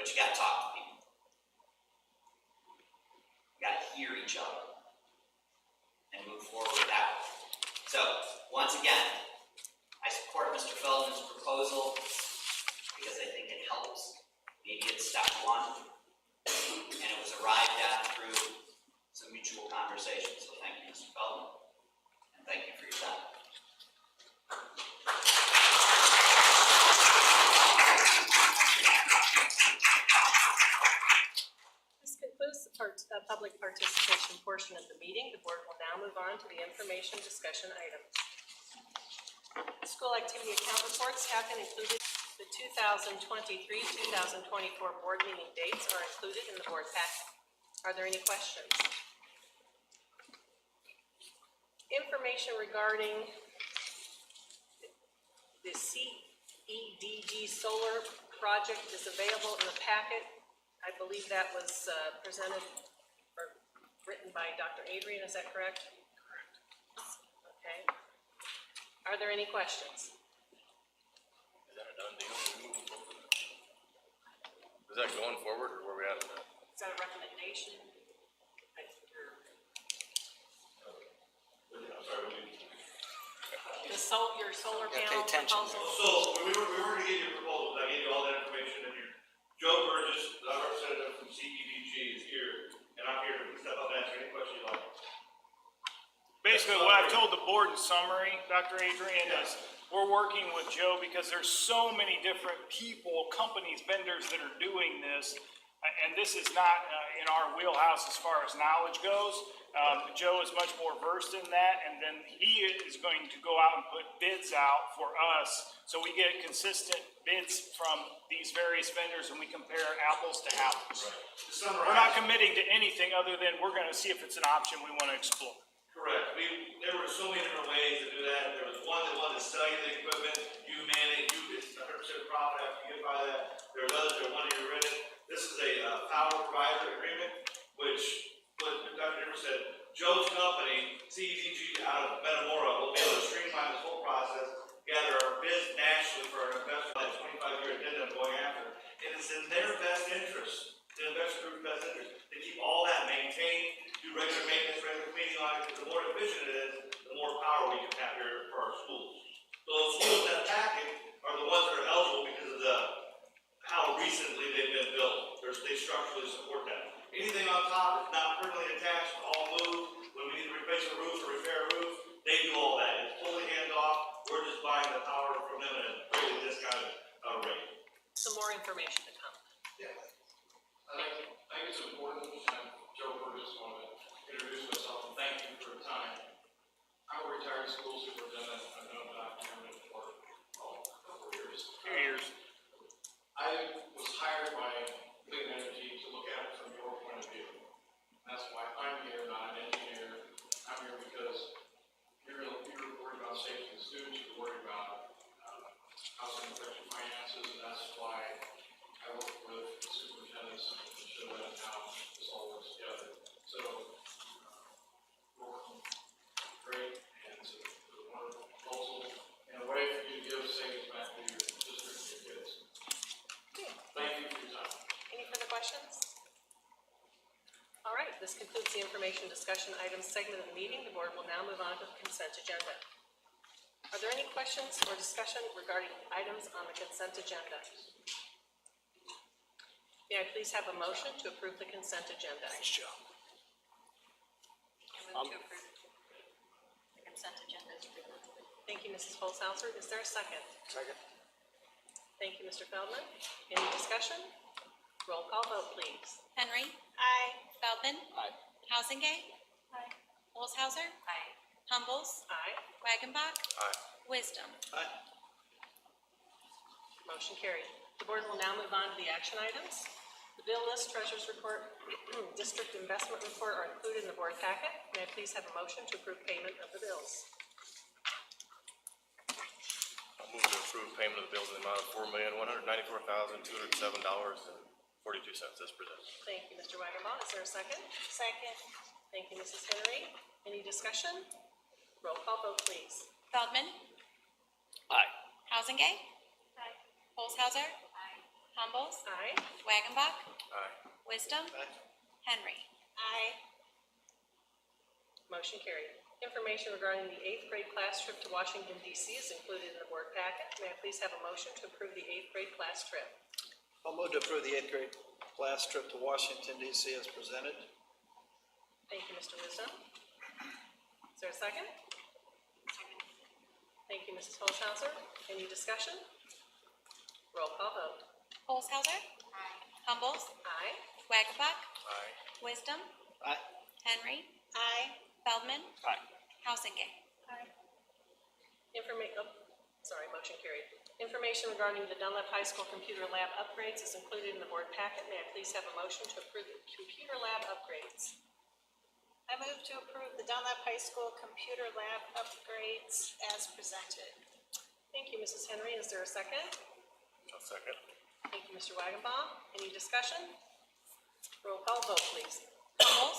But you got to talk to people. You got to hear each other and move forward that way. So, once again, I support Mr. Feldman's proposal because I think it helps. Maybe it's step one, and it was arrived at through some mutual conversation. So thank you, Mr. Feldman, and thank you for your time. This concludes the public participation portion of the meeting. The board will now move on to the information discussion items. School activity account reports have been included. The 2023-2024 board meeting dates are included in the board packet. Are there any questions? Information regarding the CEDG solar project is available in the packet. I believe that was presented or written by Dr. Adrian, is that correct? Correct. Okay. Are there any questions? Is that a done deal? Is that going forward, or where we at with that? Is that a recommendation? Your solar panel proposal? So we were going to get your proposals. I gave you all that information in here. Joe Burgess, our representative from CEDG, is here, and I'm here to step up and answer any question you like. Basically, what I've told the board in summary, Dr. Adrian, is we're working with Joe because there's so many different people, companies, vendors that are doing this, and this is not in our wheelhouse as far as knowledge goes. Joe is much more versed in that, and then he is going to go out and put bids out for us so we get consistent bids from these various vendors and we compare apples to apples. Right. We're not committing to anything other than we're going to see if it's an option we want to explore. Correct. There were so many different ways to do that. There was one that wanted to sell you the equipment, you man it, it's 100% profit after you get by that. There was others that wanted you to rent it. This is a power provider agreement, which, what Dr. Dimmer said, Joe's company, CEDG out of Metamora, will be able to streamline this whole process, gather our bids nationally for our investor, that 25-year addendum going after. And it's in their best interest, the investor group's best interest, to keep all that maintained, do regular maintenance, regular cleaning on it, because the more efficient it is, the more power we can have here for our schools. So those schools in that packet are the ones that are eligible because of how recently they've been built. They structurally support that. Anything on top that's not permanently attached, all moved. When we need to replace a roof or repair a roof, they do all that. It's totally hands off. We're just buying the power from them at a greatly discounted rate. Some more information to come. Yeah. I think it's important, and Joe Burgess wanted to introduce myself and thank you for your time. I'm a retired school superintendent. I've known Dr. Adjournment for a couple of years. 2 years. I was hired by Clean Energy to look at it from your point of view. That's why I'm here, not an engineer. I'm here because you're worried about safety of students, you're worried about housing protection finances, and that's why I work with the superintendents to show them how this all works together. So, we're working great, and it's a wonderful proposal, and a way for you to give savings back to your district and your kids. Thank you for your time. Any further questions? All right, this concludes the information discussion items segment of the meeting. The board will now move on to the consent agenda. Are there any questions or discussion regarding items on the consent agenda? May I please have a motion to approve the consent agenda? Thanks, Joe. I move to approve the consent agenda. Thank you, Mrs. Holzhauser. Is there a second? Second. Thank you, Mr. Feldman. Any discussion? Roll call vote, please. Henry. Aye. Feldman. Aye. Housingate. Aye. Holzhauser. Aye. Humbles. Aye. Wagenbach. Aye. Wisdom. Aye. Motion carried. The board will now move on to the action items. The bill list, treasurer's report, district investment report are included in the board packet. May I please have a motion to approve payment of the bills? I'll move to approve payment of the bills in the amount of $4,194,207.42 as presented. Thank you, Mr. Wagenbaugh. Is there a second? Second. Thank you, Mrs. Henry. Any discussion? Roll call vote, please. Feldman. Aye. Housingate. Aye. Holzhauser. Aye. Humbles. Aye. Wagonbach. Aye. Wisdom. Henry. Aye. Motion carried. Information regarding the eighth grade class trip to Washington DC is included in the board packet. May I please have a motion to approve the eighth grade class trip? I'll move to approve the eighth grade class trip to Washington DC as presented. Thank you, Mr. Wisdom. Is there a second? Second. Thank you, Mrs. Holshouser. Any discussion? Roll call vote. Olshauser. Aye. Humbles. Aye. Wagonbach. Aye. Wisdom. Aye. Henry. Aye. Feldman. Aye. Housingay. Aye. Motion carried. Information regarding the Dunlap High School computer lab upgrades is included in the board packet. May I please have a motion to approve the computer lab upgrades? I move to approve the Dunlap High School computer lab upgrades as presented. Thank you, Mrs. Henry. Is there a second? I'll second. Thank you, Mr. Wagenbaum. Any discussion? Roll call vote, please. Humbles.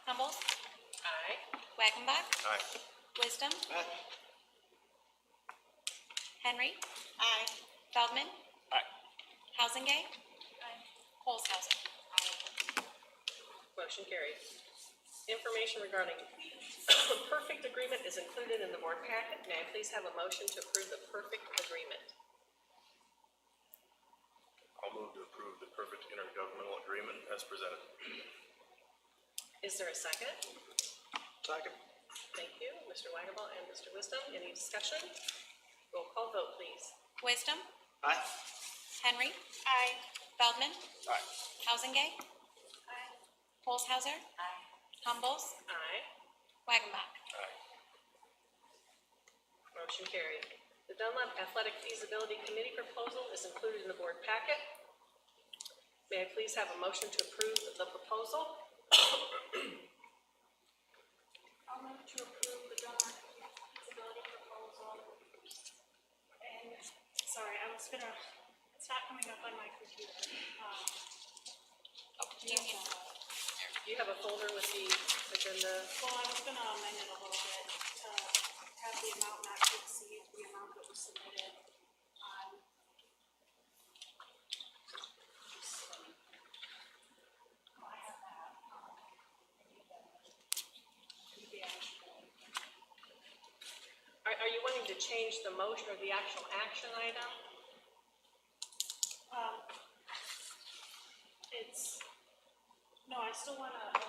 Humbles. Aye. Wagenbach. Aye. Wisdom. Aye. Henry. Aye. Feldman. Aye. Housingay. Aye. Olshauser. Aye. Motion carried. Information regarding perfect agreement is included in the board packet. May I please have a motion to approve the perfect agreement? I'll move to approve the perfect intergovernmental agreement as presented. Is there a second? Second. Thank you, Mr. Wagenbaum and Mr. Wisdom. Any discussion? Roll call vote, please. Wisdom. Aye. Henry. Aye. Feldman. Aye. Housingay. Aye. Olshauser. Aye. Humbles. Aye. Wagenbach. Aye. Motion carried. The Dunlap Athletic Feasibility Committee proposal is included in the board packet. May I please have a motion to approve the proposal? I'll move to approve the Dunlap feasibility proposal. And, sorry, it's not coming up on my computer. Do you have a folder with the agenda? Well, I was gonna amend it a little bit to have the amount not to exceed the amount that was submitted on. I have that. The actual. Are you wanting to change the motion or the actual action item? I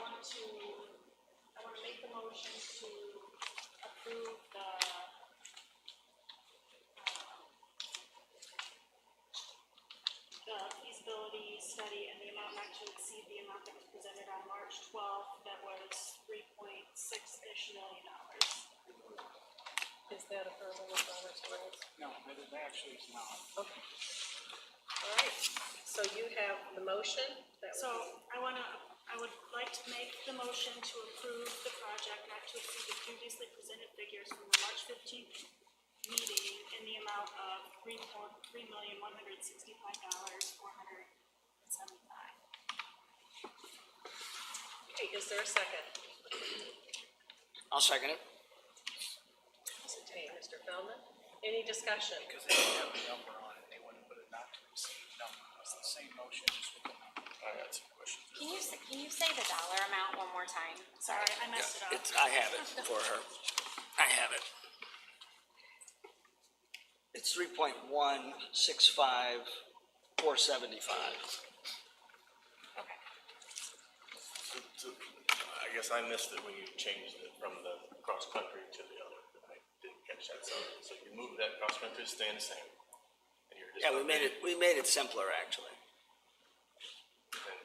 want to make the motion to approve the feasibility study and the amount not to exceed the amount that was presented on March 12th, that was $3.6-ish million. Is that a further with Robert's rules? No, it actually is not. Okay. All right, so you have the motion that So I would like to make the motion to approve the project not to exceed the previously presented figures from the March 15th meeting in the amount of $3,165,475. Okay, is there a second? I'll second it. Okay, Mr. Feldman, any discussion? Because they didn't have a number on it, they wouldn't put a not to exceed number, it's the same motion, just with the number. I got some questions. Can you say the dollar amount one more time? Sorry, I messed it up. I have it for her. I have it. It's 3.165,475. Okay. So, I guess I missed it when you changed it from the cross-country to the other. I didn't catch that, so you moved that cross-country to staying the same. And you're just Yeah, we made it simpler, actually. And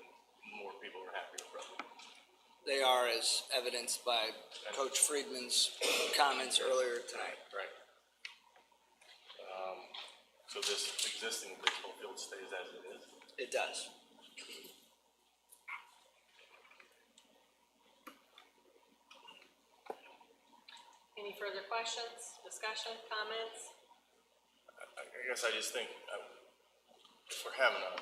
more people are happy with it. They are, as evidenced by Coach Friedman's comments earlier tonight. Right. So this existing baseball field stays as it is? It does. Any further questions, discussion, comments? I guess I just think, if we're having a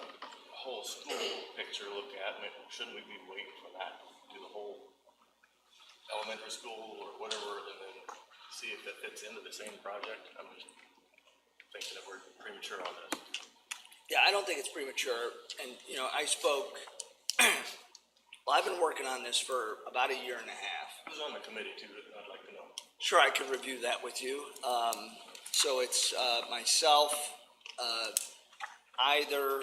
whole school picture to look at, shouldn't we be waiting for that? Do the whole elementary school or whatever, and then see if it fits into the same project? I'm just thinking that we're premature on this. Yeah, I don't think it's premature, and, you know, I spoke, well, I've been working on this for about a year and a half. Who's on the committee too, I'd like to know? Sure, I could review that with you. So it's myself, either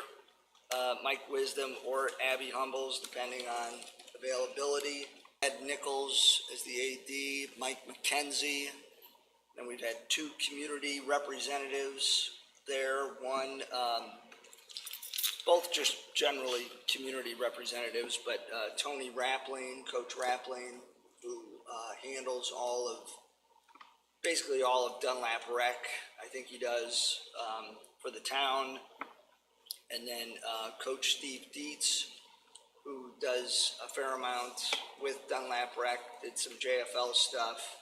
Mike Wisdom or Abby Humbles, depending on availability. Ed Nichols is the AD, Mike McKenzie. Then we've had two community representatives there, one, both just generally community representatives, but Tony Rappling, Coach Rappling, who handles basically all of Dunlap Rec. I think he does for the town. And then Coach Steve Dietz, who does a fair amount with Dunlap Rec, did some JFL stuff,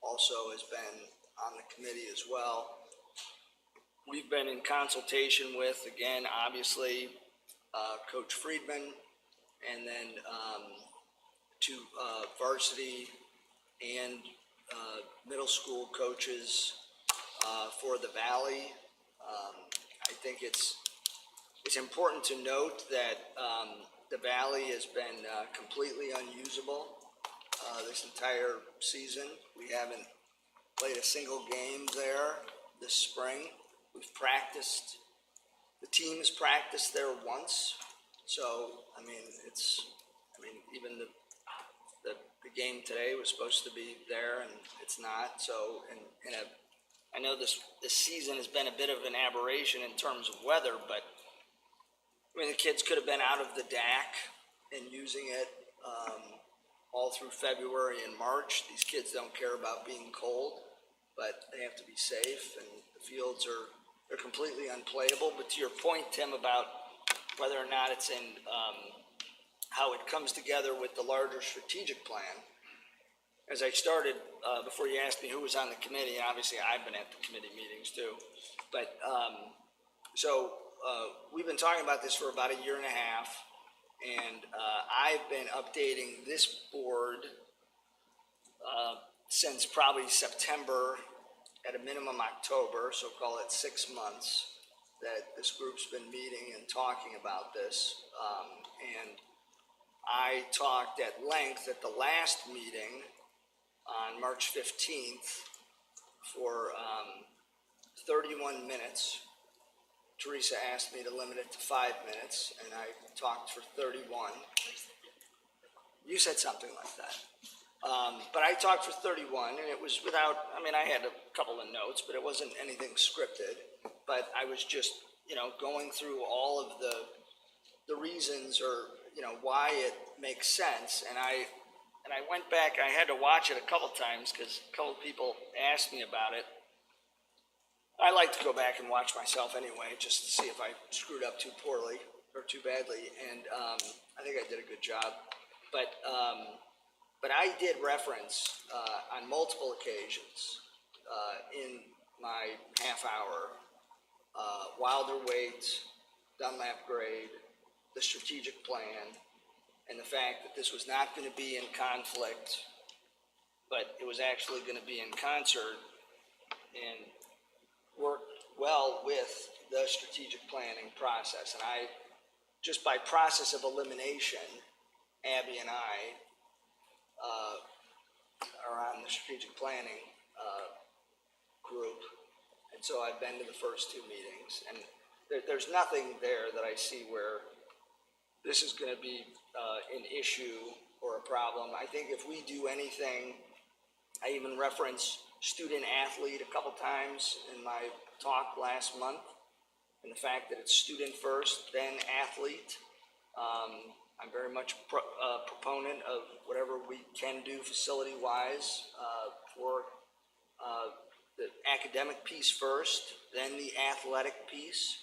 also has been on the committee as well. We've been in consultation with, again, obviously, Coach Friedman, and then two varsity and middle school coaches for the Valley. I think it's important to note that the Valley has been completely unusable this entire season. We haven't played a single game there this spring. We've practiced, the team has practiced there once. So, even the game today was supposed to be there and it's not. So, I know this season has been a bit of an aberration in terms of weather, but the kids could have been out of the DAC and using it all through February and March. These kids don't care about being cold, but they have to be safe, and the fields they're completely unplayable. But to your point, Tim, about whether or not it's in how it comes together with the larger strategic plan, as I started, before you asked me who was on the committee, and obviously I've been at the committee meetings too, but we've been talking about this for about a year and a half, and I've been updating this board since probably September, at a minimum October, so call it 6 months, that this group's been meeting and talking about this. And I talked at length at the last meeting on March 15th for 31 minutes. Teresa asked me to limit it to 5 minutes, and I talked for 31. You said something like that. But I talked for 31, and it was without, I had a couple of notes, but it wasn't anything scripted. But I was just, going through all of the reasons, or, why it makes sense. And I went back, I had to watch it a couple times because a couple of people asked me about it. I like to go back and watch myself anyway, just to see if I screwed up too poorly or too badly. And I think I did a good job. But I did reference on multiple occasions in my half hour Wilder Weight, Dunlap Grade, the strategic plan, and the fact that this was not going to be in conflict, but it was actually going to be in concert and work well with the strategic planning process. And I, just by process of elimination, Abby and I are on the strategic planning group. And so I've been to the first two meetings, and there's nothing there that I see where this is going to be an issue or a problem. I think if we do anything, I even reference student athlete a couple times in my talk last month, and the fact that it's student first, then athlete. I'm very much proponent of whatever we can do facility-wise for the academic piece first, then the athletic piece.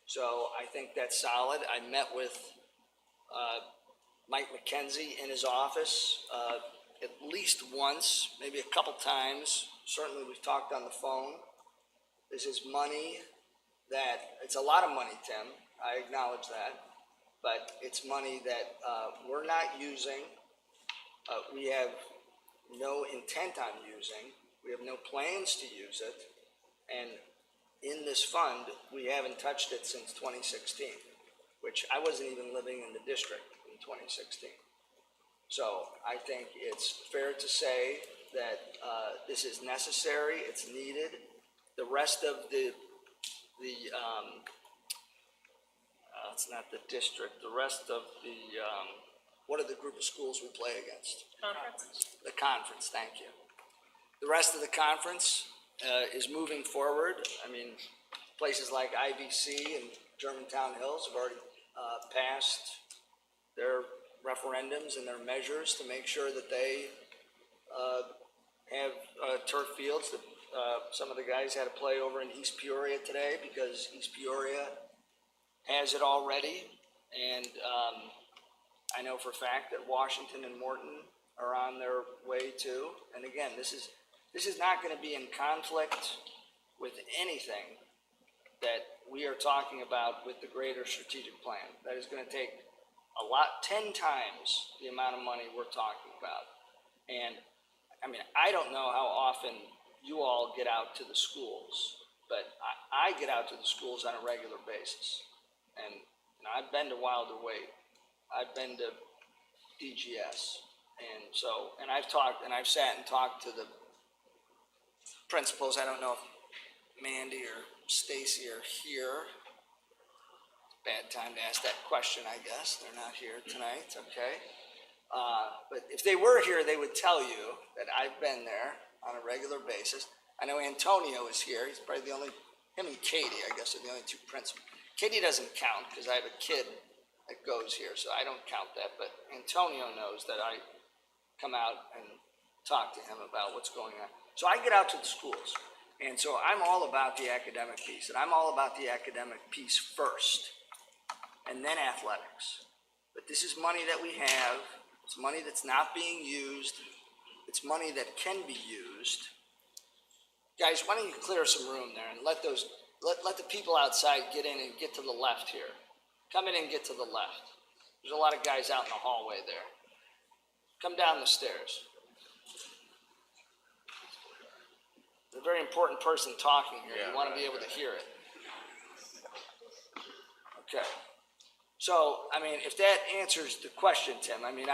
So I think that's solid. I met with Mike McKenzie in his office at least once, maybe a couple times. Certainly we've talked on the phone. This is money it's a lot of money, Tim. I acknowledge that. But it's money that we're not using. We have no intent on using. We have no plans to use it. And in this fund, we haven't touched it since 2016, which I wasn't even living in the district in 2016. So I think it's fair to say that this is necessary, it's needed. The rest of it's not the district, the rest of the, what are the group of schools we play against? Conference? The conference, thank you. The rest of the conference is moving forward. I mean, places like IVC and Germantown Hills have already passed their referendums and their measures to make sure that they have turf fields. That some of the guys had to play over in East Peoria today because East Peoria has it already. And I know for a fact that Washington and Morton are on their way too. And again, this is not going to be in conflict with anything that we are talking about with the greater strategic plan. That is going to take a lot, 10 times the amount of money we're talking about. And I mean, I don't know how often you all get out to the schools, but I get out to the schools on a regular basis. And I've been to Wilder Wade. I've been to DGS. And I've sat and talked to the principals. I don't know if Mandy or Stacy are here. Bad time to ask that question, I guess. They're not here tonight, okay. But if they were here, they would tell you that I've been there on a regular basis. I know Antonio is here. He's probably the only, him and Katie, I guess, are the only two principals. Katie doesn't count because I have a kid that goes here, so I don't count that. But Antonio knows that I come out and talk to him about what's going on. So I get out to the schools. And so I'm all about the academic piece. And I'm all about the academic piece first, and then athletics. But this is money that we have. It's money that's not being used. It's money that can be used. Guys, why don't you clear some room there and let the people outside get in and get to the left here. Come in and get to the left. There's a lot of guys out in the hallway there. Come down the stairs. There's a very important person talking here. You want to be able to hear it. Okay. So, I mean, if that answers the question, Tim, I mean,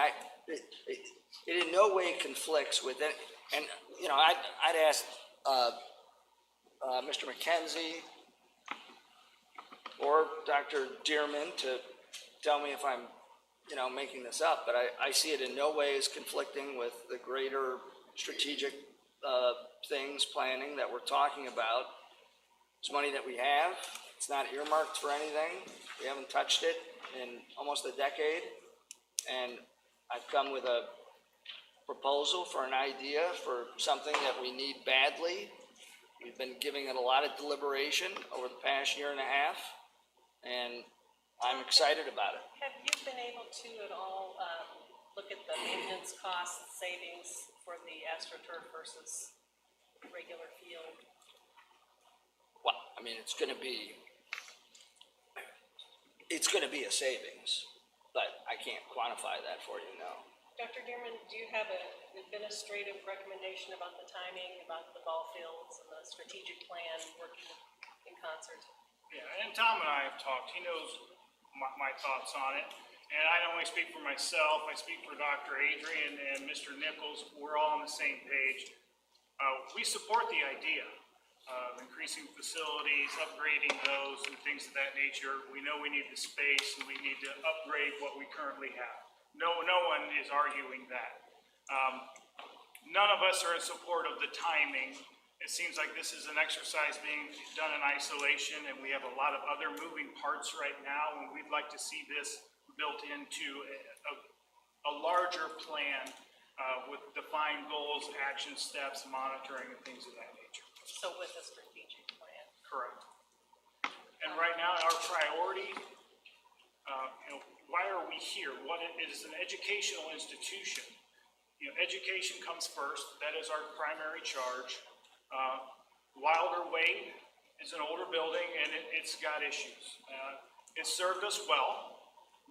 it in no way conflicts with it. And, you know, I'd ask Mr. McKenzie or Dr. Dearman to tell me if I'm, you know, making this up, but I see it in no way as conflicting with the greater strategic things, planning that we're talking about. It's money that we have. It's not earmarked for anything. We haven't touched it in almost a decade. And I've come with a proposal for an idea for something that we need badly. We've been giving it a lot of deliberation over the past year and a half, and I'm excited about it. Have you been able to at all look at the maintenance cost savings for the AstroTurf versus regular field? Well, I mean, it's going to be a savings, but I can't quantify that for you now. Dr. Dearman, do you have an administrative recommendation about the timing, about the ball fields and the strategic plan working in concert? Yeah, and Tom and I have talked. He knows my thoughts on it. And I don't only speak for myself, I speak for Dr. Adrian and Mr. Nichols. We're all on the same page. We support the idea of increasing facilities, upgrading those and things of that nature. We know we need the space and we need to upgrade what we currently have. No one is arguing that. None of us are in support of the timing. It seems like this is an exercise being done in isolation, and we have a lot of other moving parts right now, and we'd like to see this built into a larger plan with defined goals, action steps, monitoring, and things of that nature. So with a strategic plan? Correct. And right now, our priority, why are we here? What is an educational institution? Education comes first. That is our primary charge. Wilder Wade is an older building and it's got issues. It served us well,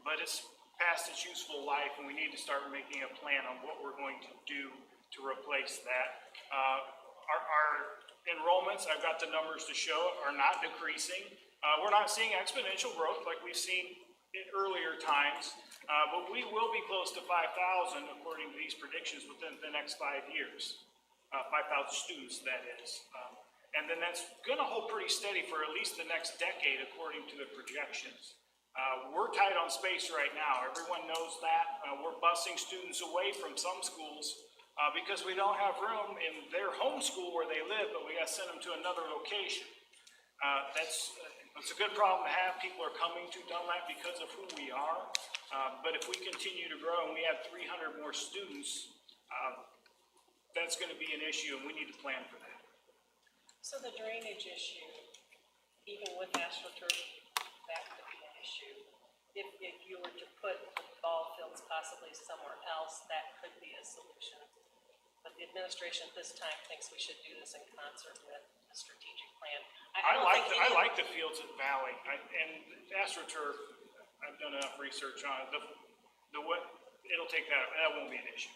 but it's past its useful life, and we need to start making a plan on what we're going to do to replace that. Our enrollments, I've got the numbers to show, are not decreasing. We're not seeing exponential growth like we've seen in earlier times, but we will be close to 5,000 according to these predictions within the next 5 years. 5,000 students, that is. And then that's gonna hold pretty steady for at least the next decade according to the projections. We're tight on space right now. Everyone knows that. We're busing students away from some schools because we don't have room in their home school where they live, but we gotta send them to another location. It's a good problem to have. People are coming to Dunlap because of who we are. But if we continue to grow and we have 300 more students, that's gonna be an issue and we need to plan for that. So the drainage issue, even with AstroTurf, that could be an issue. If you were to put the ball fields possibly somewhere else, that could be a solution. But the administration at this time thinks we should do this in concert with a strategic plan. I don't like think I like the fields at Valley, and AstroTurf, I've done enough research on it. It'll take that won't be an issue.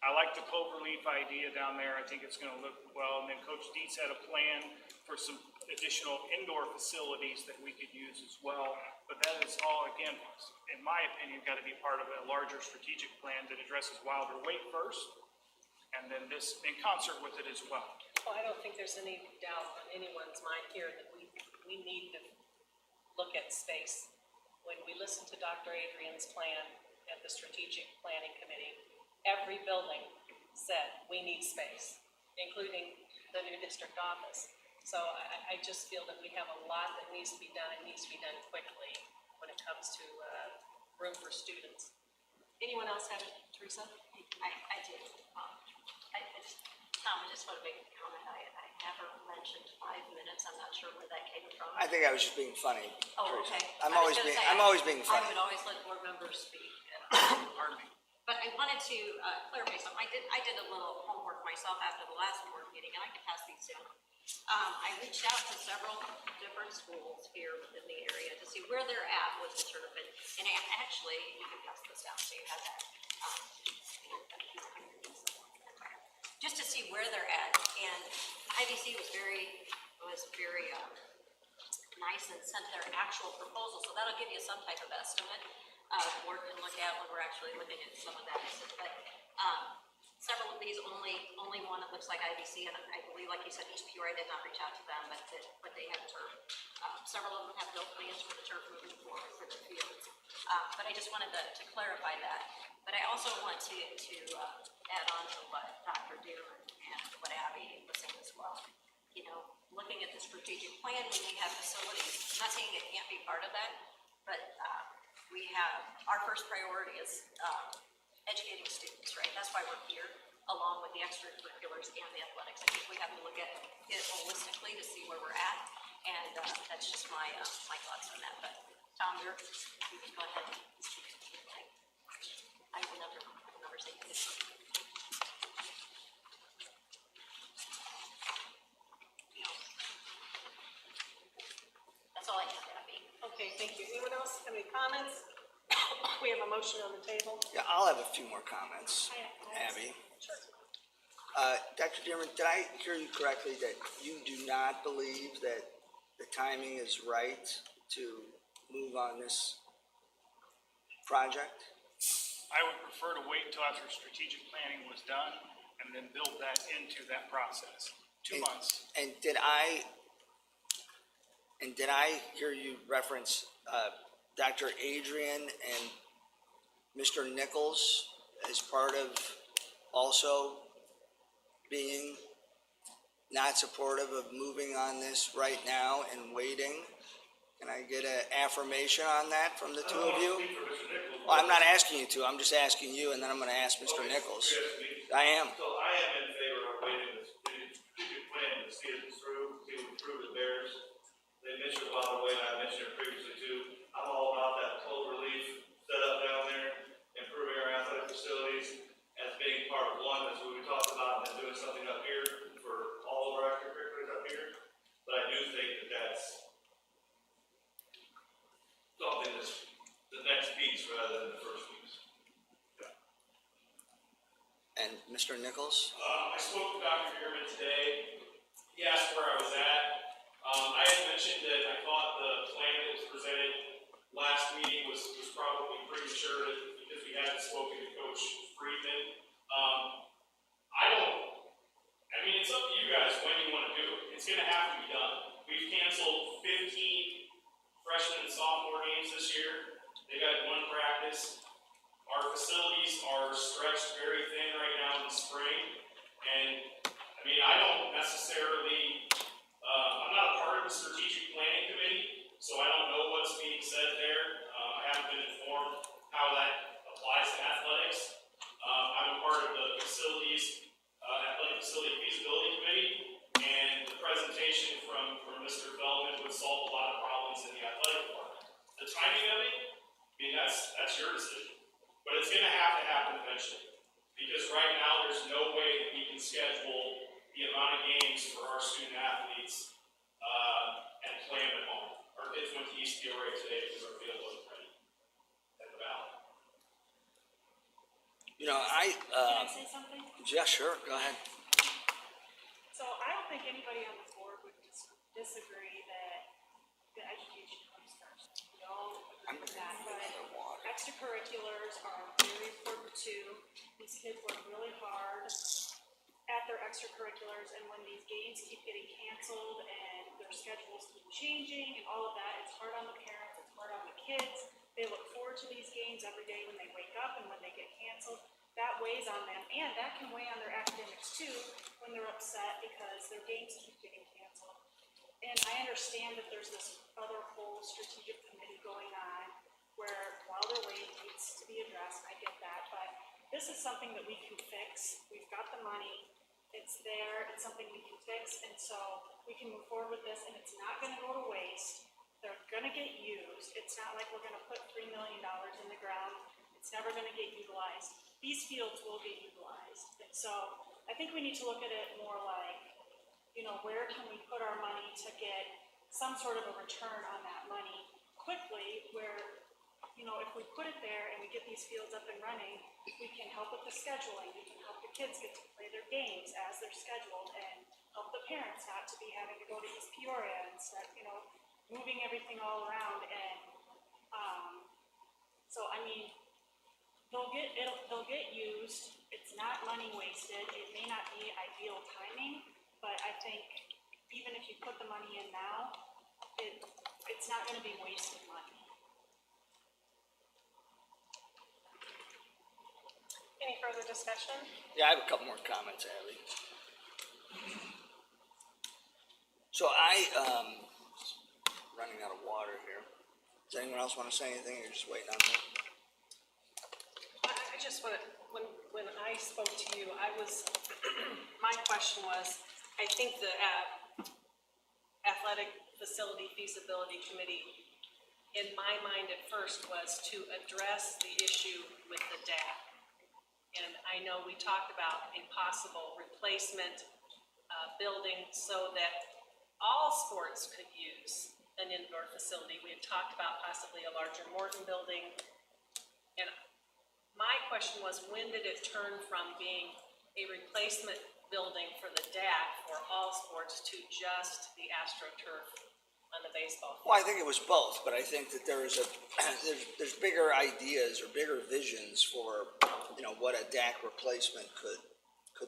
I like the cloverleaf idea down there. I think it's gonna look well, and then Coach Dietz had a plan for some additional indoor facilities that we could use as well. But that is all, again, in my opinion, gotta be part of a larger strategic plan that addresses Wilder Weight first, and then this in concert with it as well. Well, I don't think there's any doubt on anyone's mind here that we need to look at space. When we listened to Dr. Adrian's plan at the Strategic Planning Committee, every building said, we need space, including the new district office. So I just feel that we have a lot that needs to be done, and needs to be done quickly when it comes to room for students. Anyone else have it, Teresa? I do. Tom, I just want to make a comment. I never mentioned 5 minutes. I'm not sure where that came from. I think I was just being funny. Oh, Teresa. okay. I'm I was always gonna being, say, I'm always being I funny. would always let board members speak. Pardon me. But I wanted to clarify something. I did a little homework myself after the last board meeting, and I can pass these down. I reached out to several different schools here within the area to see where they're at with the tournament. And actually, you can pass this down so you have that. Just to see where they're at. And IBC was very nice and sent their actual proposal. So that'll give you some type of estimate. Board can look at when we're actually looking at some of that. But several of these, only one that looks like IBC, and I believe, like you said, East Peoria did not reach out to them, but they have turf. Several of them have built plans for the turf moving forward for the fields. But I just wanted to clarify that. But I also want to add on to what Dr. Dearman and what Abby was saying as well. You know, looking at the strategic plan, when we have facilities, I'm not saying it can't be part of that, but we have, our first priority is educating students, right? That's why we're here, along with the extracurriculars and the athletics. I think we have to look at it holistically to see where we're at, and that's just my thoughts on that. But Tom, you can go ahead. I will never say this. That's all I have, Abby. Okay, thank you. Anyone else have any comments? We have a motion on the table. Yeah, I'll have a few more comments, Abby. Dr. Dearman, did I hear you correctly that you do not believe that the timing is right to move on this project? I would prefer to wait until after strategic planning was done and then build that into that process. 2 months. And did I hear you reference Dr. Adrian and Mr. Nichols as part of also being not supportive of moving on this right now and waiting? Can I get an affirmation on that from the two of you? Well, I'm not asking you to, I'm just asking you, and then I'm gonna ask Mr. Nichols. I am. So I am in favor of waiting the strategic plan to see it through, see what prove it bears. They mentioned Wild Way, and I mentioned it previously too. I'm all about that clover leaf setup down there, improving our athletic facilities as being part of one, that's what we talked about, and then doing something up here for all of our extracurriculars up here. But I do think that that's something that's the next piece rather than the first piece. And Mr. Nichols? I spoke to Dr. Dearman today. he asked where I was at. I had mentioned that I thought the plan that was presented last meeting was probably premature because we hadn't spoken to Coach Friedman. I mean, it's up to you guys when you want to do it. It's going to have to be done. We've canceled 15 freshman and sophomore games this year. They got one practice. Our facilities are stretched very thin right now in the spring. And I mean, I don't necessarily, I'm not a part of the strategic planning committee, so I don't know what's being said there. I haven't been informed how that applies to athletics. I'm a part of the athletic facility feasibility committee, and the presentation from Mr. Feldman would solve a lot of problems in the athletic department. The timing of it, I mean, that's your decision, but it's going to happen eventually, because right now there's no way that we can schedule the amount of games for our student athletes and play them at home. Our kids went to East Peoria today because our field wasn't ready at the Valley. You know, Can I say something? yeah, sure, go ahead. So I don't think anybody on the board would disagree that the education comes first. We all agree with that, but extracurriculars are very important too. These kids work really hard at their extracurriculars, and when these games keep getting canceled and their schedules keep changing and all of that, it's hard on the parents, it's hard on the kids. They look forward to these games every day when they wake up and when they get canceled. That weighs on them, and that can weigh on their academics too when they're upset because their games keep getting canceled. And I understand that there's this other whole strategic committee going on where while they're waiting needs to be addressed. I get that, but this is something that we can fix. We've got the money. It's there. It's something we can fix, and so we can move forward with this, and it's not going to go to waste. They're going to get used. It's not like we're going to put $3 million in the ground. It's never going to get utilized. These fields will get utilized. And so I think we need to look at it more like, you know, where can we put our money to get some sort of a return on that money quickly where, you know, if we put it there and we get these fields up and running, we can help with the scheduling. We can help the kids get to play their games as they're scheduled and help the parents not to be having to go to East Peoria and start, you know, moving everything all around. And so, I mean, they'll get used. It's not money wasted. It may not be ideal timing, but I think even if you put the money in now, it's not going to be wasted money. Any further discussion? Yeah, I have a couple more comments, Abby. So running out of water here. Does anyone else want to say anything, or just waiting on me? I just want to, when I spoke to you, my question was, I think the athletic facility feasibility committee, in my mind at first, was to address the issue with the DAC. And I know we talked about a possible replacement building so that all sports could use an indoor facility. We had talked about possibly a larger Morton building. And my question was, when did it turn from being a replacement building for the DAC for all sports to just the AstroTurf on the baseball field? Well, I think it was both, but I think that there's there's bigger ideas or bigger visions for, you know, what a DAC replacement could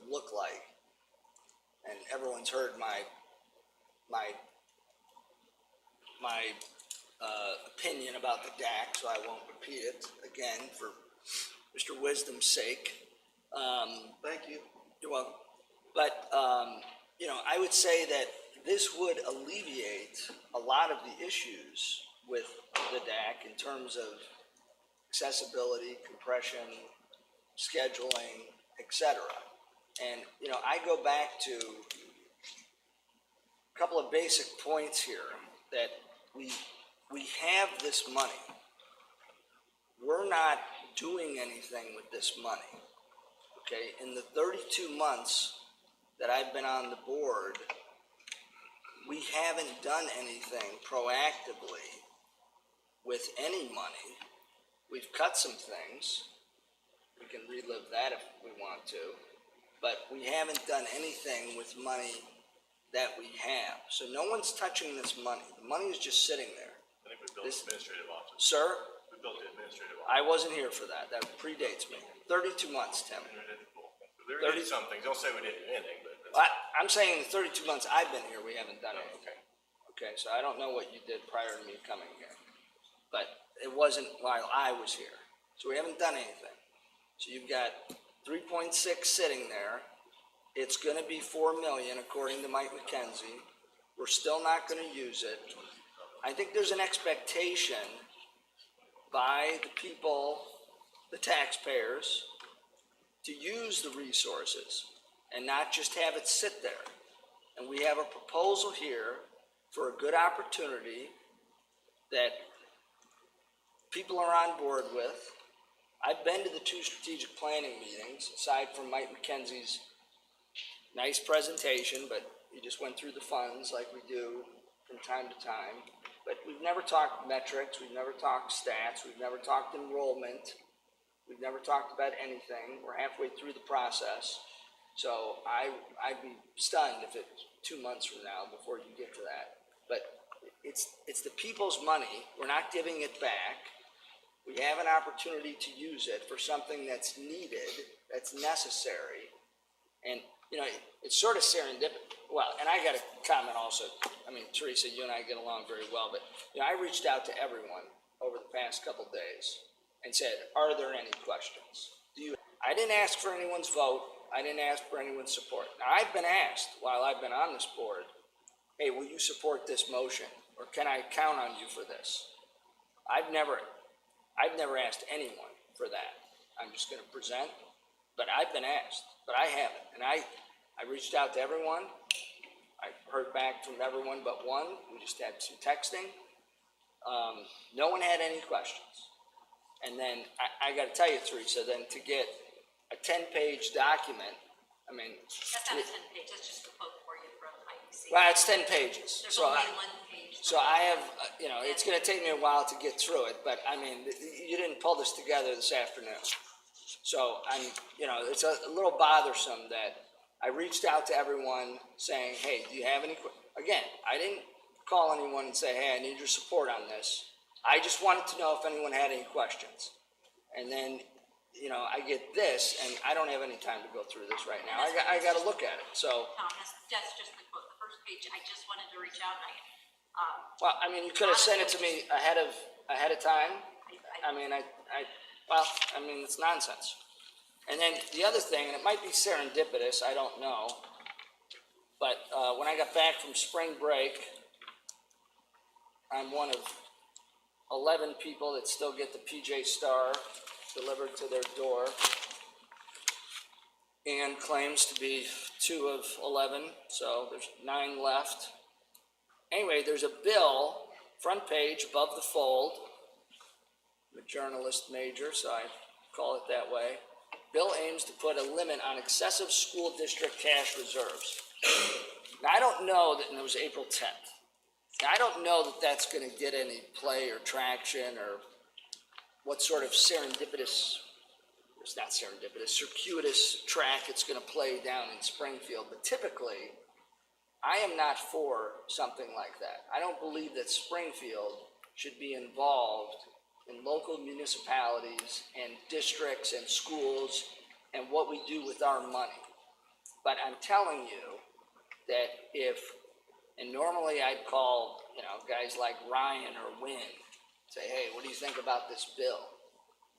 look like. And everyone's heard my opinion about the DAC, so I won't repeat it again for Mr. Wisdom's sake. Thank you. You're welcome. But, you know, I would say that this would alleviate a lot of the issues with the DAC in terms of accessibility, compression, scheduling, etc. And, you know, I go back to a couple of basic points here, that we have this money. We're not doing anything with this money. Okay, in the 32 months that I've been on the board, we haven't done anything proactively with any money. We've cut some things. We can relive that if we want to. But we haven't done anything with money that we have. So no one's touching this money. The money is just sitting there. I think we built This- administrative office. Sir, We built the administrative office. I wasn't here for that. That predates me. 32 months, Tim. There 30 is some things, don't say we didn't do anything, but. I'm saying in the 32 months I've been here, we haven't done anything. Okay. Okay, so I don't know what you did prior to me coming here. But it wasn't while I was here. So we haven't done anything. So you've got 3.6 sitting there. It's gonna be 4 million according to Mike McKenzie. We're still not gonna use it. I think there's an expectation by the people, the taxpayers, to use the resources and not just have it sit there. And we have a proposal here for a good opportunity that people are on board with. I've been to the 2 strategic planning meetings, aside from Mike McKenzie's nice presentation, but he just went through the funds like we do from time to time. But we've never talked metrics, we've never talked stats, we've never talked enrollment, we've never talked about anything. We're halfway through the process. So I'd be stunned if it's 2 months from now before you get to that. But it's the people's money. We're not giving it back. We have an opportunity to use it for something that's needed, that's necessary. And, you know, it's sort of serendipitous. Well, and I got to comment also. I mean, Teresa, you and I get along very well, but, you know, I reached out to everyone over the past couple days and said, are there any questions? I didn't ask for anyone's vote. I didn't ask for anyone's support. Now, I've been asked while I've been on this board, hey, will you support this motion? Or can I count on you for this? I've never asked anyone for that. I'm just going to present, but I've been asked, but I haven't. And I reached out to everyone. I heard back from everyone but one. We just had some texting. No one had any questions. And then I got to tell you, Teresa, then to get a 10-page document, I mean. That's not a 10-page, that's just a quote for you from IBC. Well, it's 10 pages. There's So only I, one page. so I have, you know, it's gonna take me a while to get through it, but I mean, you didn't pull this together this afternoon. So I'm, you know, it's a little bothersome that I reached out to everyone saying, hey, do you have any, again, I didn't call anyone and say, hey, I need your support on this. I just wanted to know if anyone had any questions. And then, you know, I get this, and I don't have any time to go through this right now. I got to look at it, so. Tom, that's just the quote, the first page, I just wanted to reach out, and Well, I mean, you could have sent it to me ahead of time. I mean, it's nonsense. And then the other thing, and it might be serendipitous, I don't know, but when I got back from spring break, I'm one of 11 people that still get the PJ Star delivered to their door. And claims to be 2 of 11, so there's 9 left. Anyway, there's a bill, front page, above the fold. I'm a journalist major, so I call it that way. Bill aims to put a limit on excessive school district cash reserves. Now, I don't know that, and it was April 10th. Now, I don't know that that's going to get any play or traction or what sort of serendipitous, it's not serendipitous, circuitous track it's going to play down in Springfield. But typically, I am not for something like that. I don't believe that Springfield should be involved in local municipalities and districts and schools and what we do with our money. But I'm telling you that if, and normally I'd call, you know, guys like Ryan or Wynn, say, hey, what do you think about this bill?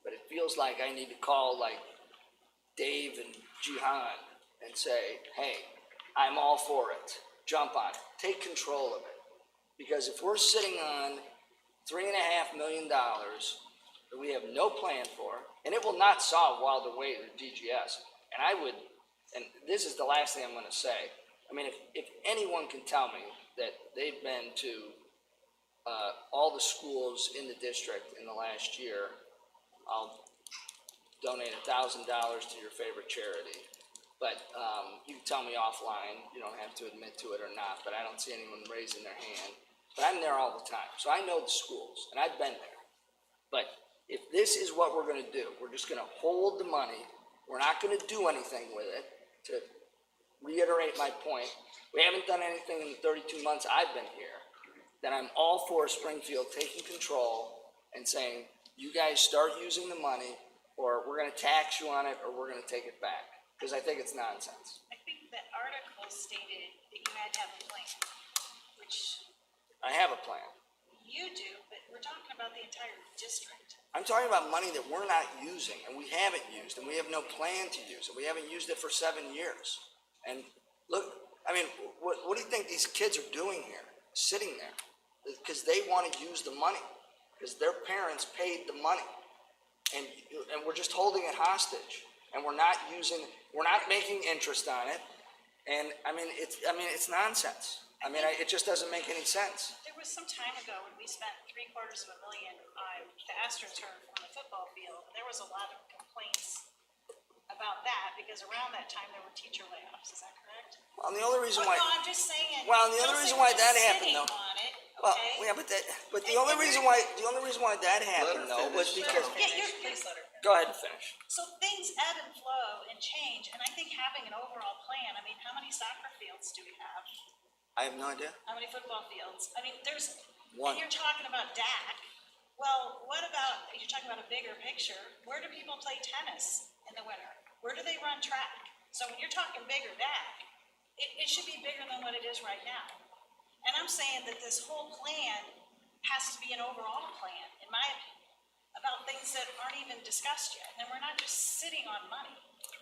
But it feels like I need to call like Dave and Jihan and say, hey, I'm all for it. Jump on it. Take control of it. Because if we're sitting on $3.5 million that we have no plan for, and it will not solve Wilder Wade or DGS, and I would, and this is the last thing I'm going to say, I mean, if anyone can tell me that they've been to all the schools in the district in the last year, I'll donate $1,000 to your favorite charity. But you can tell me offline, you don't have to admit to it or not, but I don't see anyone raising their hand. But I'm there all the time, so I know the schools, and I've been there. But if this is what we're going to do, we're just going to hold the money, we're not going to do anything with it to reiterate my point, we haven't done anything in the 32 months I've been here, then I'm all for Springfield taking control and saying, you guys start using the money, or we're gonna tax you on it, or we're gonna take it back. Because I think it's nonsense. I think the article stated that you had to have a plan, which I have a plan. you do, but we're talking about the entire district. I'm talking about money that we're not using, and we haven't used, and we have no plan to use it. We haven't used it for 7 years. And look, I mean, what do you think these kids are doing here, sitting there? Because they want to use the money, because their parents paid the money. And we're just holding it hostage, and we're not making interest on it. And I mean, it's nonsense. I mean, it just doesn't make any sense. There was some time ago when we spent $750,000 on the AstroTurf on the football field. There was a lot of complaints about that because around that time there were teacher layoffs. Is that correct? Well, the only reason why. No, I'm just saying. Well, the only reason why that happened, though. On it, Well, okay? yeah, but the only reason why that happened, though, was because. Please let her. Go ahead and finish. So things ebb and flow and change, and I think having an overall plan. I mean, how many soccer fields do we have? I have no idea. How many football fields? I mean, there's. One. And you're talking about DAC. Well, what about, you're talking about a bigger picture, where do people play tennis in the winter? Where do they run track? So when you're talking bigger DAC, it should be bigger than what it is right now. And I'm saying that this whole plan has to be an overall plan, in my opinion, about things that aren't even discussed yet. And we're not just sitting on money.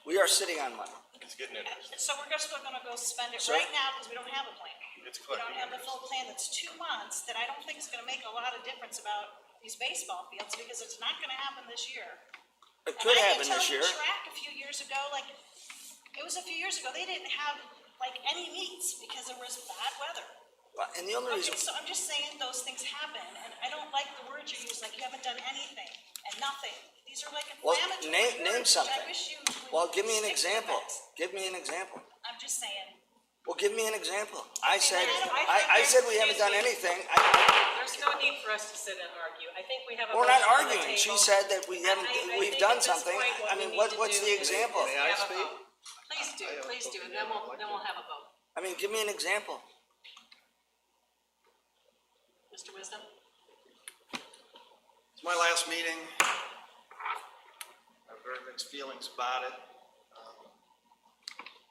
We are sitting on money. It's getting interesting. So we're just gonna go spend it Sir? right now because we don't have a plan. It's We don't collecting have the interest. full plan that's 2 months that I don't think is gonna make a lot of difference about these baseball fields because it's not gonna happen this year. It could happen this year. And I can tell you track a few years ago, like, it was a few years ago, they didn't have like any meets because there was bad weather. Well, and the only Okay, reason. so I'm just saying those things happen and I don't like the words you use, like you haven't done anything and nothing. These are like Well, inflammatory name words, which something. I wish you would Well, give me an stick to the example. facts. Give me an example. I'm just saying. Well, give me an example. I said I I said we haven't done excuse me. anything. There's no need for us to sit and argue. I think we have a. We're not motion on the arguing. She table. said that we haven't. I We've think done at this something. point I we mean, need what's to the do is example? have May I a speak? vote. Please do, and then we'll have a vote. I mean, give me an example. Mr. Wisdom? It's my last meeting. I have very mixed feelings about it.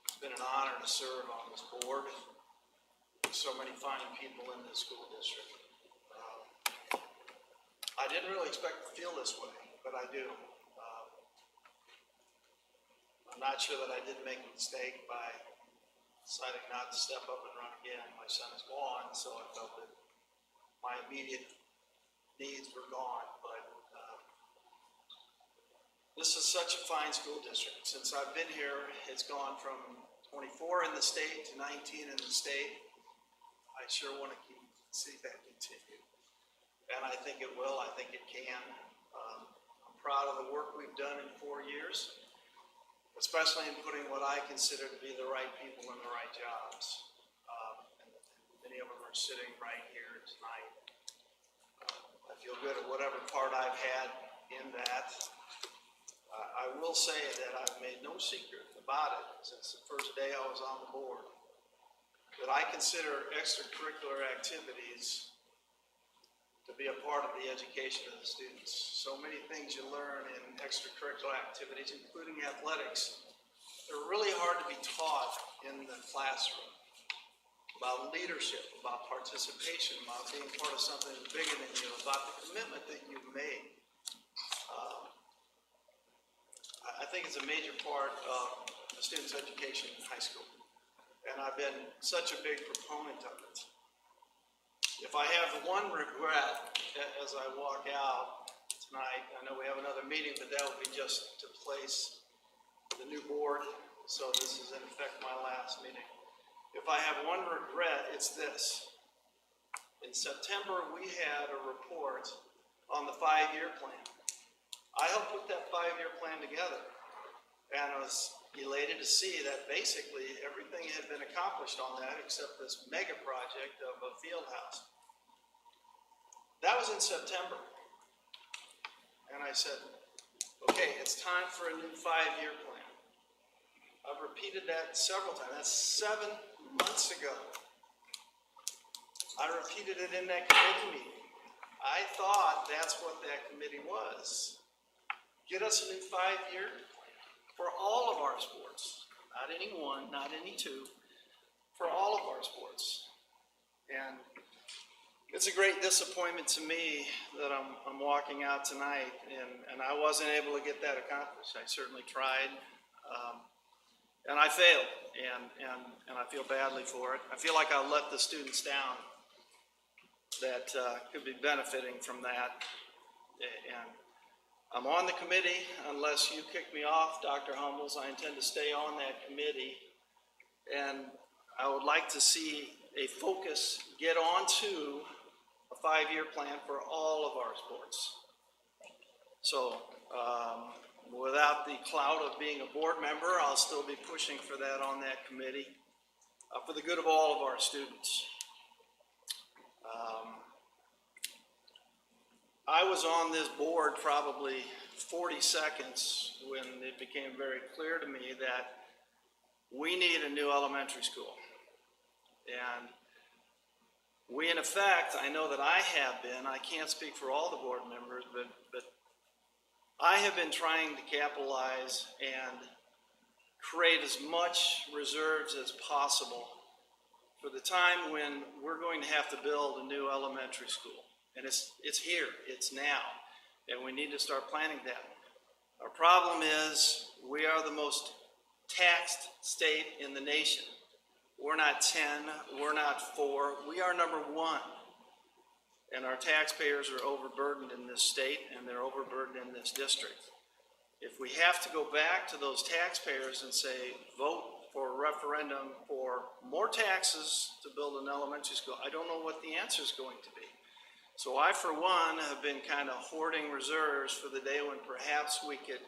It's been an honor to serve on this board with so many fine people in this school district. I didn't really expect to feel this way, but I do. I'm not sure that I didn't make a mistake by deciding not to step up and run again. My son is gone, so I felt that my immediate needs were gone, but this is such a fine school district. Since I've been here, it's gone from 24 in the state to 19 in the state. I sure want to see that continue. And I think it will, I think it can. I'm proud of the work we've done in 4 years, especially in putting what I consider to be the right people in the right jobs. And many of them are sitting right here tonight. I feel good at whatever part I've had in that. I will say that I've made no secret about it since the first day I was on the board, that I consider extracurricular activities to be a part of the education of the students. So many things you learn in extracurricular activities, including athletics, they're really hard to be taught in the classroom. About leadership, about participation, about being part of something bigger than you, about the commitment that you've made. I think it's a major part of the student's education in high school. And I've been such a big proponent of it. If I have one regret as I walk out tonight, I know we have another meeting, but that would be just to place the new board. So this is in effect my last meeting. If I have one regret, it's this. In September, we had a report on the 5-year plan. I helped put that 5-year plan together, and I was elated to see that basically everything had been accomplished on that except this mega project of a field house. That was in September. And I said, okay, it's time for a new 5-year plan. I've repeated that several times. That's 7 months ago. I repeated it in that committee meeting. I thought that's what that committee was. Get us a new 5-year for all of our sports. Not any one, not any two, for all of our sports. And it's a great disappointment to me that I'm walking out tonight and I wasn't able to get that accomplished. I certainly tried, and I failed, and I feel badly for it. I feel like I let the students down that could be benefiting from that. And I'm on the committee. Unless you kick me off, Dr. Humbles, I intend to stay on that committee. And I would like to see a focus get on to a 5-year plan for all of our sports. So without the clout of being a board member, I'll still be pushing for that on that committee for the good of all of our students. I was on this board probably 40 seconds when it became very clear to me that we need a new elementary school. And we, in effect, I know that I have been, I can't speak for all the board members, but I have been trying to capitalize and create as much reserves as possible for the time when we're going to have to build a new elementary school. And it's here, it's now, and we need to start planning that. Our problem is we are the most taxed state in the nation. We're not 10, we're not 4, we are number 1. And our taxpayers are overburdened in this state and they're overburdened in this district. If we have to go back to those taxpayers and say, vote for a referendum for more taxes to build an elementary school, I don't know what the answer is going to be. So I, for one, have been kind of hoarding reserves for the day when perhaps we could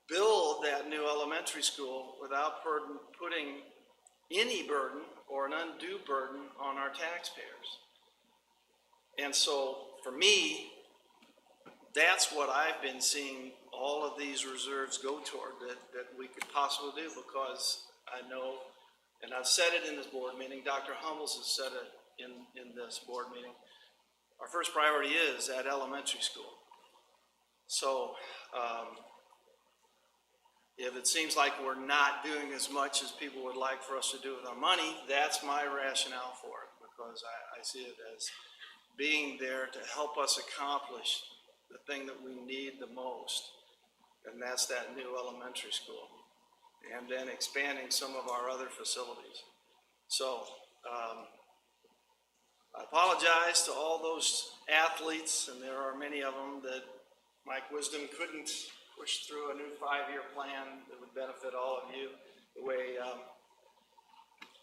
build that new elementary school without putting any burden or an undue burden on our taxpayers. And so for me, that's what I've been seeing all of these reserves go toward that we could possibly do, because I know, and I've said it in this board meeting, Dr. Humbles has said it in this board meeting, our first priority is at elementary school. So if it seems like we're not doing as much as people would like for us to do with our money, that's my rationale for it, because I see it as being there to help us accomplish the thing that we need the most, and that's that new elementary school, and then expanding some of our other facilities. So I apologize to all those athletes, and there are many of them, that Mike Wisdom couldn't push through a new 5-year plan that would benefit all of you the way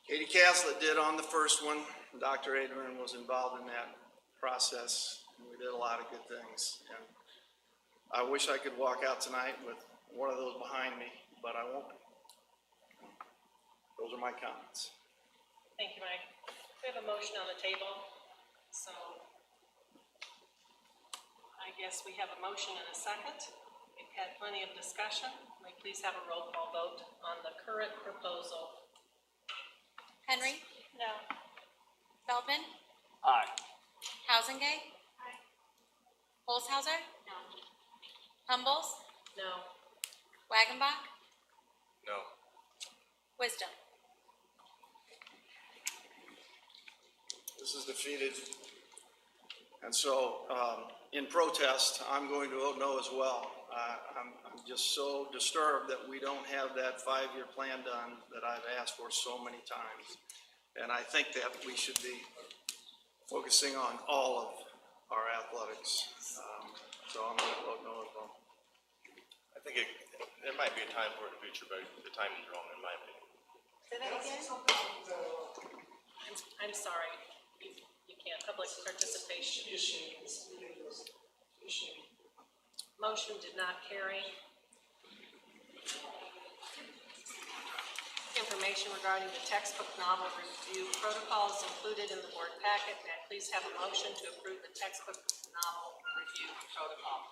Katie Caslett did on the first one. Dr. Adjournment was involved in that process, and we did a lot of good things. And I wish I could walk out tonight with one of those behind me, but I won't. Those are my comments. Thank you, Mike. We have a motion on the table, so I guess we have a motion and a second. We've had plenty of discussion. May we please have a roll call vote on the current proposal? Henry, No. Feldman, Aye. Housengay. Aye. Holzhauser, No. Humbles, No. Wagenbach, No. Wisdom. This is defeated. And so, in protest, I'm going to vote no as well. I'm just so disturbed that we don't have that 5-year plan done that I've asked for so many times. And I think that we should be focusing on all of our athletics. So I'm going to vote no as well. I think there might be a time for it in the future, but the timing's wrong in my opinion. Say that again? I'm sorry. You can't. Public participation. Motion did not carry. Information regarding the textbook novel review protocol is included in the board packet. May I please have a motion to approve the textbook novel review protocol?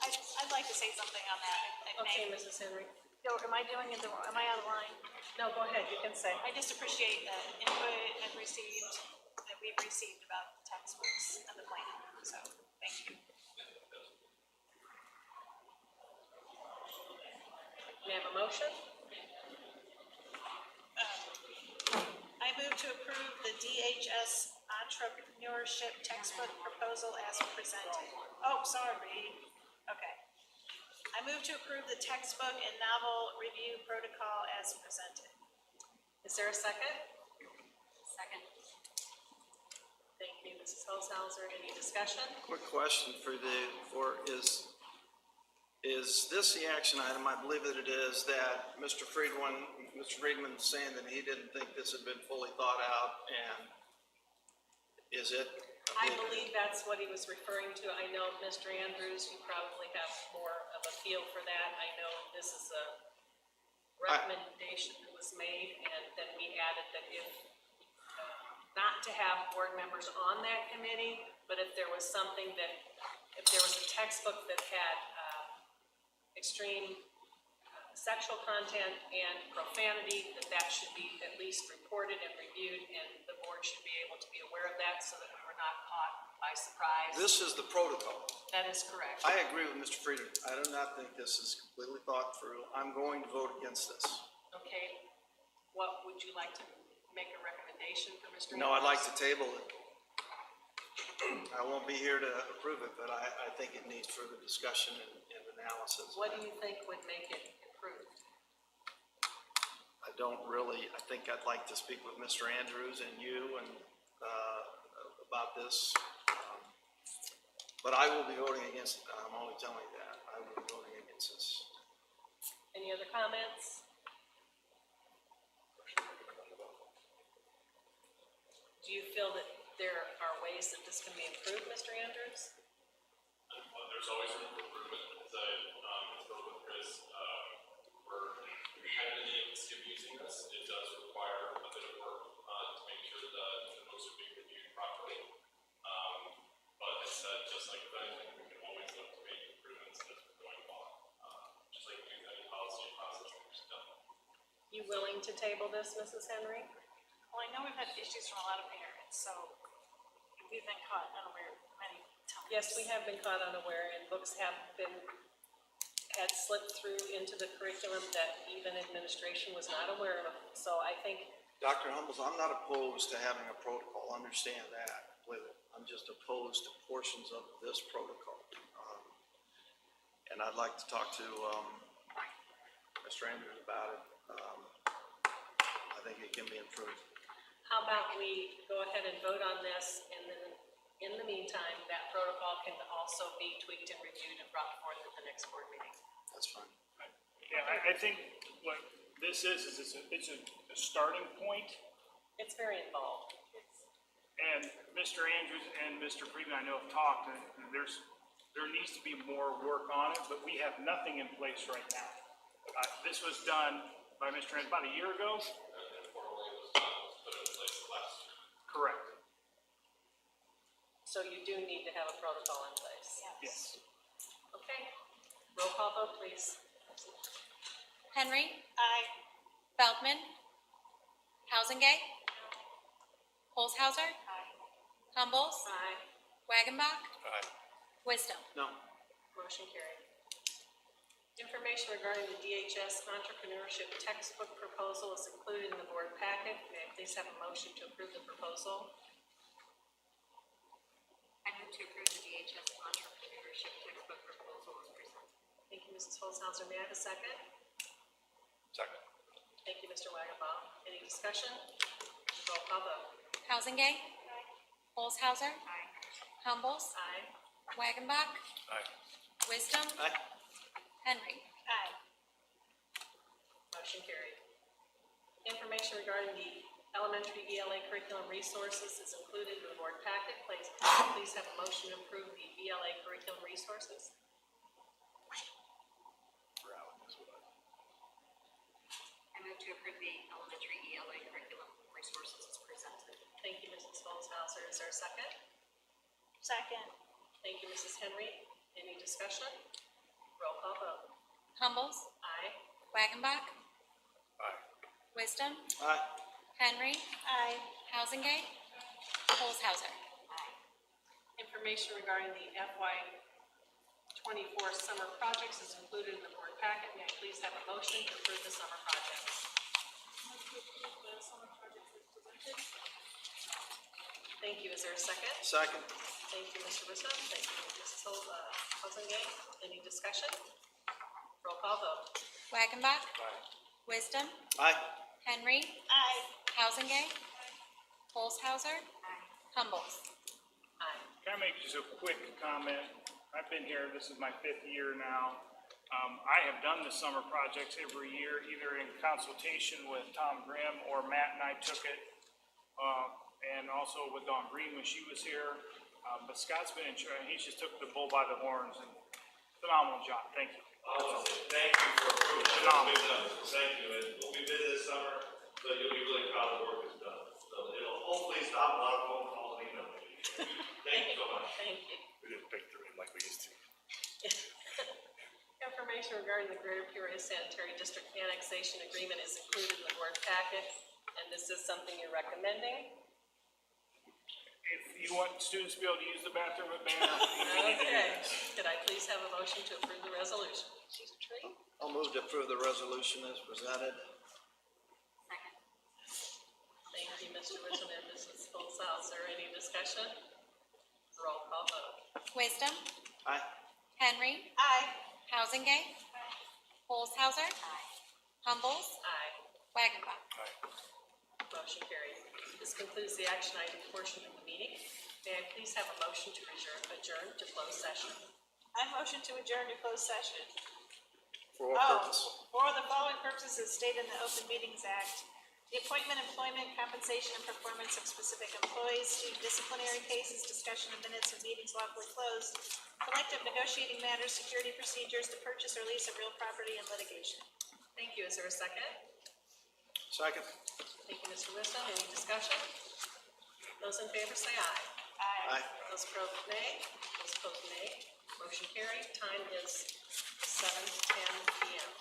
I'd like to say something on that, if I may. Okay, Mrs. Henry. am I doing it, am I out of line? No, go ahead, you can say. I just appreciate the input I've received, that we've received about the textbooks and the plan, so, thank you. May I have a motion? I move to approve the DHS entrepreneurship textbook proposal as presented. Oh, sorry. Okay. I move to approve the textbook and novel review protocol as presented. Is there a second? Second. Thank you, Mrs. Holzhauser. Any discussion? Quick question is this the action item? I believe that it is, that Mr. Friedman's saying that he didn't think this had been fully thought out, and is it? I believe that's what he was referring to. I know, Mr. Andrews, you probably have more of a feel for that. I know this is a recommendation that was made, and then we added that if, not to have board members on that committee, but if there was something that, if there was a textbook that had extreme sexual content and profanity, that should be at least reported and reviewed, and the board should be able to be aware of that so that we're not caught by surprise. This is the protocol. That is correct. I agree with Mr. Friedman. I do not think this is completely thought through. I'm going to vote against this. Okay, what would you like to make a recommendation for Mr. No, I'd like to Andrews? table it. I won't be here to approve it, but I think it needs further discussion and analysis. What do you think would make it approved? I don't really, I think I'd like to speak with Mr. Andrews and you and, about this. But I will be voting against it. I'm only telling you that. I will be voting against this. Any other comments? Do you feel that there are ways that this can be improved, Mr. Andrews? There's always room for improvement, as I spoke with Chris, we haven't been able to skip using this, it does require a bit of work, to make sure that the books are being reviewed properly. But as said, just like with anything, we can always look to make improvements as we're going along, just like we do any policy and process that we've done. You willing to table this, Mrs. Henry? Well, I know we've had issues from a lot of parents, so we've been caught unaware many times. Yes, we have been caught unaware, and books had slipped through into the curriculum that even administration was not aware of. So I think, Dr. Humbles, I'm not opposed to having a protocol. Understand that completely. I'm just opposed to portions of this protocol. And I'd like to talk to Mr. Andrews about it. I think it can be improved. how about we go ahead and vote on this, and then in the meantime, that protocol can also be tweaked and reviewed and brought forth at the next board meeting. That's fine. Yeah, I think what this is it's a starting point. It's very involved. And Mr. Andrews and Mr. Friedman, I know have talked, and there needs to be more work on it, but we have nothing in place right now. This was done by Mr. Andrews about a year ago. And formally it was done, was put in place last year. Correct. So you do need to have a protocol in place. Yes. Okay, roll call vote, please. Henry, Aye. Feldman, Housingay, Holzhauser, Aye. Humbles, Aye. Wagenbach, Aye. Wisdom. No. Motion carried. Information regarding the DHS entrepreneurship textbook proposal is included in the board packet. May I please have a motion to approve the proposal? I move to approve the DHS entrepreneurship textbook proposal as presented. Thank you, Mrs. Holzhauser. May I have a second? Second. Thank you, Mr. Wagenbaum. Any discussion? Roll call vote. Housingay, Holzhauser, Aye. Humbles, Aye. Wagenbach, Aye. Wisdom, Aye. Henry. Aye. Motion carried. Information regarding the elementary ELA curriculum resources is included in the board packet. Please have a motion to approve the ELA curriculum resources. I move to approve the elementary ELA curriculum resources as presented. Thank you, Mrs. Holzhauser. Is there a second? Second. Thank you, Mrs. Henry. Any discussion? Roll call vote. Humbles, Aye. Wagonbach, Aye. Wisdom, Aye. Henry, Aye. Housingate, Olshauser. Information regarding the FY '24 summer projects is included in the board packet. May I please have a motion to approve the summer projects? Move to approve the summer projects as presented. Thank you. Is there a second? Second. Thank you, Mr. Wisdom. Thank you, Mrs. Housingate. Any discussion? Roll call vote. Wagonbach, Wisdom, Aye. Henry, Aye. Housingate, Olshauser, Humboldt. Aye. Can I make just a quick comment? I've been here, this is my 5th year now. I have done the summer projects every year, either in consultation with Tom Grimm or Matt and I took it. And also with Dawn Green when she was here. But Scott's been in charge, he's just took the bull by the horns and phenomenal job. Thank you. I want to say thank you for approving it. Phenomenal. Thank you, and we'll be busy this summer, but you'll be really proud of the work that's done. So it'll hopefully stop a lot of phone calls and emails. Thank you so much. Thank you. We didn't pick through it like we used to. Information regarding the Greater Peoria Sanitary District Annexation Agreement is included in the board packet, and this is something you're recommending. If you want students to be able to use the bathroom at Banner, you need to do Okay, this. could I please have a motion to approve the resolution? I'll move to approve the resolution as presented. Second. Thank you, Mr. Wisdom and Mrs. Olshauser. Any discussion? Roll call vote. Wisdom, Aye. Henry, Aye. Housingate, Olshauser, Humboldt, Aye. Wagonbach. Motion carried. This concludes the action item portion of the meeting. May I please have a motion to adjourn to closed session? I motion to adjourn to closed session. For what purpose? For the following purposes as stated in the Open Meetings Act. The appointment, employment, compensation, and performance of specific employees, student disciplinary cases, discussion of minutes of meetings lawfully closed, collective negotiating matters, security procedures, the purchase or lease of real property, and litigation. Thank you. Is there a second? Second. Thank you, Mr. Wisdom. Any discussion? Those in favor say aye. Aye. Those opposed, nay. Those opposed, nay. Motion carried. Time is 7:10 p.m.